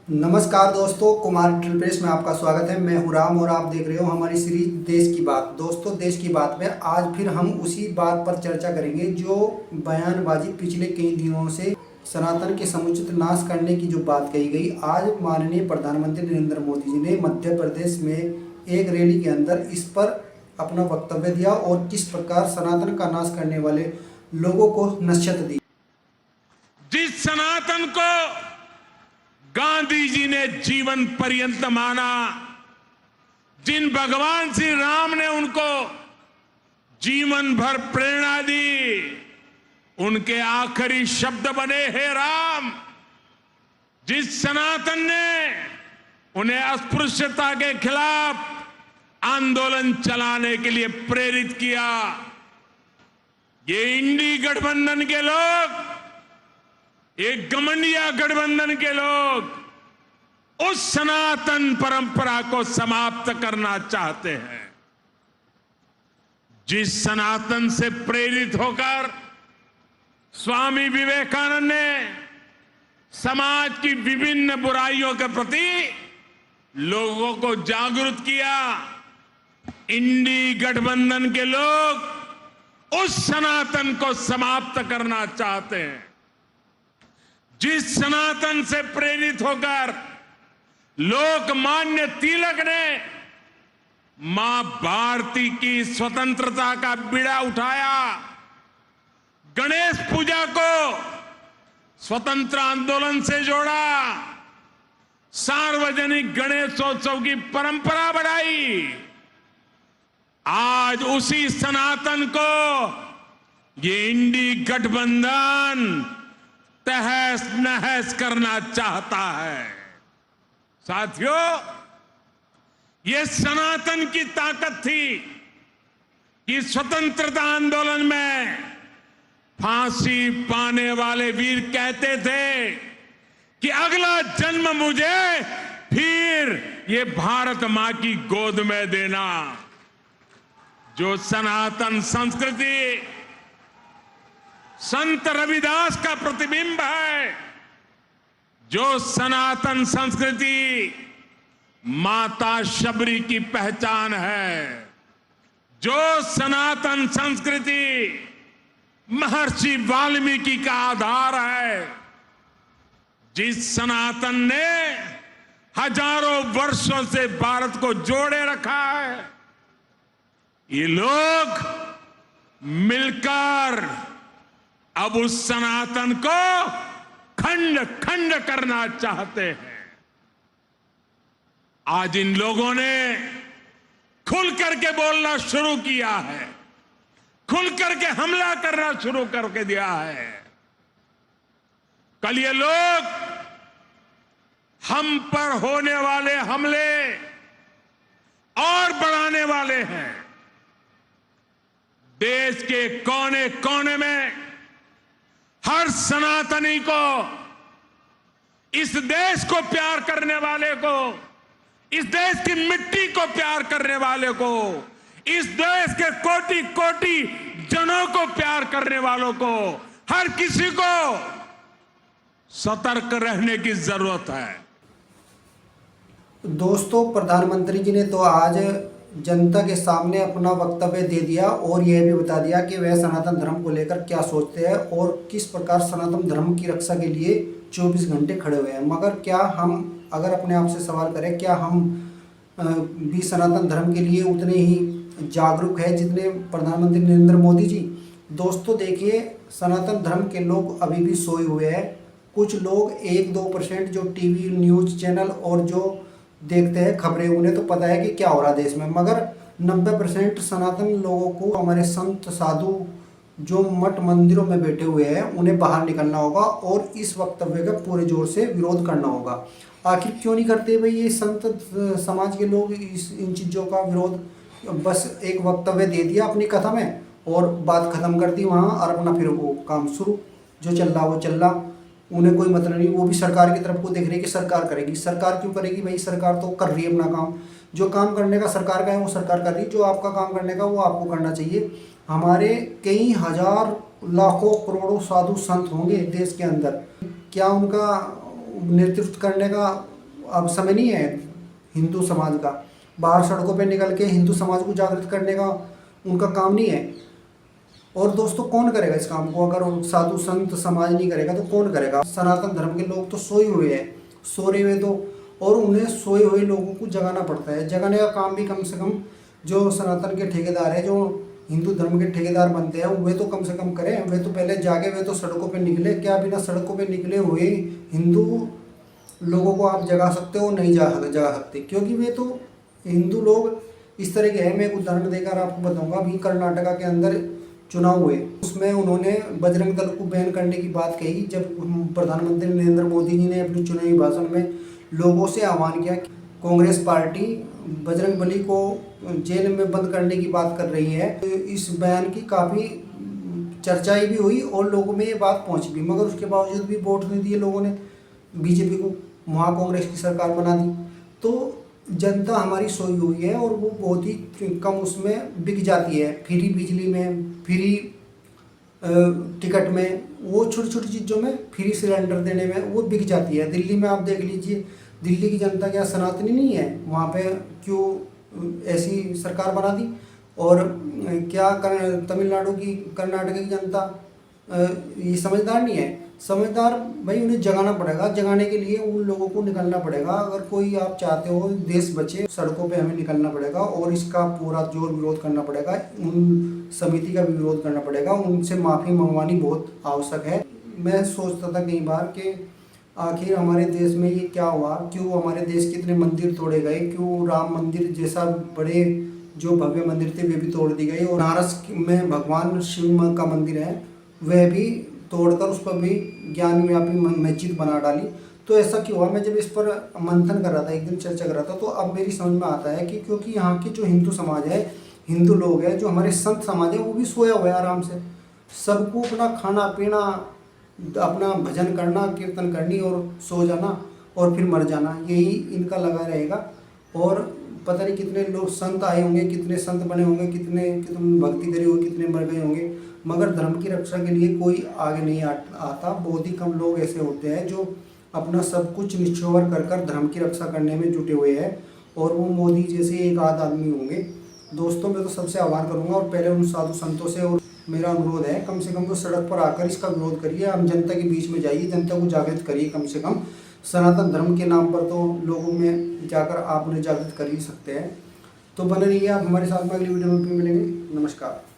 नमस्कार दोस्तों, कुमार ट्रिप्रेस में आपका स्वागत है। मैं हूं राम और आप देख रहे हो हमारी सीरीज देश की बात। दोस्तों, देश की बात में आज फिर हम उसी बात पर चर्चा करेंगे जो बयानबाजी पिछले कई दिनों से सनातन के समुचित नाश करने की जो बात कही गई। आज माननीय प्रधानमंत्री नरेंद्र मोदी जी ने मध्य प्रदेश में एक रैली के अंदर इस पर अपना वक्तव्य दिया और किस प्रकार सनातन का नाश करने वाले लोगों को नसीहत दी। जिस सनातन को गांधी जी ने जीवन पर्यंत माना, जिन भगवान श्री राम ने उनको जीवन भर प्रेरणा दी, उनके आखिरी शब्द बने हे राम। जिस सनातन ने उन्हें अस्पृश्यता के खिलाफ आंदोलन चलाने के लिए प्रेरित किया, ये इंडी गठबंधन के लोग, एक गमंडिया गठबंधन के लोग उस सनातन परंपरा को समाप्त करना चाहते हैं। जिस सनातन से प्रेरित होकर स्वामी विवेकानंद ने समाज की विभिन्न बुराइयों के प्रति लोगों को जागरूक किया, इंडी गठबंधन के लोग उस सनातन को समाप्त करना चाहते हैं। जिस सनातन से प्रेरित होकर लोकमान्य तिलक ने मां भारती की स्वतंत्रता का बीड़ा उठाया, गणेश पूजा को स्वतंत्र आंदोलन से जोड़ा, सार्वजनिक गणेशोत्सव की परंपरा बढ़ाई, आज उसी सनातन को ये इंडी गठबंधन तहस नहस करना चाहता है। साथियों, ये सनातन की ताकत थी कि स्वतंत्रता आंदोलन में फांसी पाने वाले वीर कहते थे कि अगला जन्म मुझे फिर ये भारत मां की गोद में देना। जो सनातन संस्कृति संत रविदास का प्रतिबिंब है, जो सनातन संस्कृति माता शबरी की पहचान है, जो सनातन संस्कृति महर्षि वाल्मीकि का आधार है, जिस सनातन ने हजारों वर्षों से भारत को जोड़े रखा है, ये लोग मिलकर अब उस सनातन को खंड खंड करना चाहते हैं। आज इन लोगों ने खुल करके बोलना शुरू किया है, खुल करके हमला करना शुरू करके दिया है। कल ये लोग हम पर होने वाले हमले और बढ़ाने वाले हैं। देश के कोने कोने में हर सनातनी को, इस देश को प्यार करने वाले को, इस देश की मिट्टी को प्यार करने वाले को, इस देश के कोटि कोटि जनों को प्यार करने वालों को, हर किसी को सतर्क रहने की जरूरत है। दोस्तों, प्रधानमंत्री जी ने तो आज जनता के सामने अपना वक्तव्य दे दिया और यह भी बता दिया कि वह सनातन धर्म को लेकर क्या सोचते हैं और किस प्रकार सनातन धर्म की रक्षा के लिए 24 घंटे खड़े हुए हैं। मगर क्या हम अगर अपने आप से सवाल करें, क्या हम भी सनातन धर्म के लिए उतने ही जागरूक है जितने प्रधानमंत्री नरेंद्र मोदी जी? दोस्तों देखिए, सनातन धर्म के लोग अभी भी सोए हुए हैं। कुछ लोग 1-2% जो टीवी न्यूज़ चैनल और जो देखते हैं खबरें, उन्हें तो पता है कि क्या हो रहा है देश में, मगर 90% सनातन लोगों को, हमारे संत साधु जो मठ मंदिरों में बैठे हुए हैं, उन्हें बाहर निकलना होगा और इस वक्तव्य का पूरे जोर से विरोध करना होगा। आखिर क्यों नहीं करते भाई ये संत समाज के लोग इन चीज़ों का विरोध? बस एक वक्तव्य दे दिया अपनी कथा में और बात खत्म कर दी वहाँ, और अपना फिर वो काम शुरू, जो चल रहा वो चल रहा, उन्हें कोई मतलब नहीं। वो भी सरकार की तरफ को देख रही है कि सरकार करेगी। सरकार क्यों करेगी भाई? सरकार तो कर रही है अपना काम। जो काम करने का सरकार का है वो सरकार कर रही है, जो आपका काम करने का वो आपको करना चाहिए। हमारे कई हजार लाखों करोड़ों साधु संत होंगे देश के अंदर, क्या उनका नेतृत्व करने का अब समय नहीं है हिंदू समाज का। बाहर सड़कों पे निकल के हिंदू समाज को जागृत करने का उनका काम नहीं है। और दोस्तों कौन करेगा इस काम को? अगर साधु संत समाज नहीं करेगा तो कौन करेगा? सनातन धर्म के लोग तो सोए हुए हैं, सो रहे हुए तो, और उन्हें सोए हुए लोगों को जगाना पड़ता है। जगाने का काम भी कम से कम जो सनातन के ठेकेदार हैं, जो हिंदू धर्म के ठेकेदार बनते हैं, वे तो कम से कम करें। वे तो पहले जागे, वे तो सड़कों पे निकले। क्या बिना सड़कों पे निकले हुए हिंदू लोगों को आप जगा सकते हो? नहीं जगा सकते, क्योंकि वे तो हिंदू लोग इस तरह के हैं। मैं एक उदाहरण देकर आपको बताऊंगा। अभी कर्नाटका के अंदर चुनाव हुए, उसमें उन्होंने बजरंग दल को बैन करने की बात कही। जब प्रधानमंत्री नरेंद्र मोदी जी ने अपने चुनावी भाषण में लोगों से आह्वान किया कि कांग्रेस पार्टी बजरंग बली को जेल में बंद करने की बात कर रही है, तो इस बयान की काफ़ी चर्चाएं भी हुई और लोगों में ये बात पहुंची भी, मगर उसके बावजूद भी वोट नहीं दिए लोगों ने बीजेपी को, वहाँ कांग्रेस की सरकार बना दी। तो जनता हमारी सोई हुई है और वो बहुत ही कम उसमें बिक जाती है। फ्री बिजली में, फ्री टिकट में, वो छोटी छोटी चीज़ों में, फ्री सिलेंडर देने में वो बिक जाती है। दिल्ली में आप देख लीजिए, दिल्ली की जनता क्या सनातनी नहीं है? वहाँ पे क्यों ऐसी सरकार बना दी? और क्या तमिलनाडु की, कर्नाटक की जनता ये समझदार नहीं है? समझदार भाई, उन्हें जगाना पड़ेगा। जगाने के लिए उन लोगों को निकलना पड़ेगा। अगर कोई आप चाहते हो देश बचे, सड़कों पे हमें निकलना पड़ेगा और इसका पूरा जोर विरोध करना पड़ेगा। उन समिति का भी विरोध करना पड़ेगा, उनसे माफ़ी मंगवानी बहुत आवश्यक है। मैं सोचता था कई बार कि आखिर हमारे देश में ये क्या हुआ, क्यों हमारे देश के इतने मंदिर तोड़े गए, क्यों राम मंदिर जैसा बड़े जो भव्य मंदिर थे वे भी तोड़ दी गई, और बनारस में भगवान शिव का मंदिर है वह भी तोड़कर उस पर भी ज्ञानव्यापी मस्जिद बना डाली। तो ऐसा क्यों हुआ? मैं जब इस पर मंथन कर रहा था, एक दिन चर्चा कर रहा था, तो अब मेरी समझ में आता है कि क्योंकि यहाँ की जो हिंदू समाज है, हिंदू लोग हैं, जो हमारे संत समाज है, वो भी सोया हुआ है आराम से। सबको अपना खाना पीना, अपना भजन करना, कीर्तन करनी और सो जाना और फिर मर जाना, यही इनका लगा रहेगा। और पता नहीं कितने लोग संत आए होंगे, कितने संत बने होंगे, कितने भक्ति करी होगी, कितने मर गए होंगे, मगर धर्म की रक्षा के लिए कोई आगे नहीं आता। बहुत ही कम लोग ऐसे होते हैं जो अपना सब कुछ निछोवर कर धर्म की रक्षा करने में जुटे हुए हैं, और वो मोदी जैसे एक आध आदमी होंगे। दोस्तों मैं तो सबसे आह्वान करूंगा, और पहले उन साधु संतों से और मेरा अनुरोध है, कम से कम वो सड़क पर आकर इसका विरोध करिए। हम जनता के बीच में जाइए, जनता को जागृत करिए। कम से कम सनातन धर्म के नाम पर तो लोगों में जाकर आप उन्हें जागृत कर ही सकते हैं। तो बने रहिए आप हमारे साथ में, अगली वीडियो में फिर मिलेंगे। नमस्कार।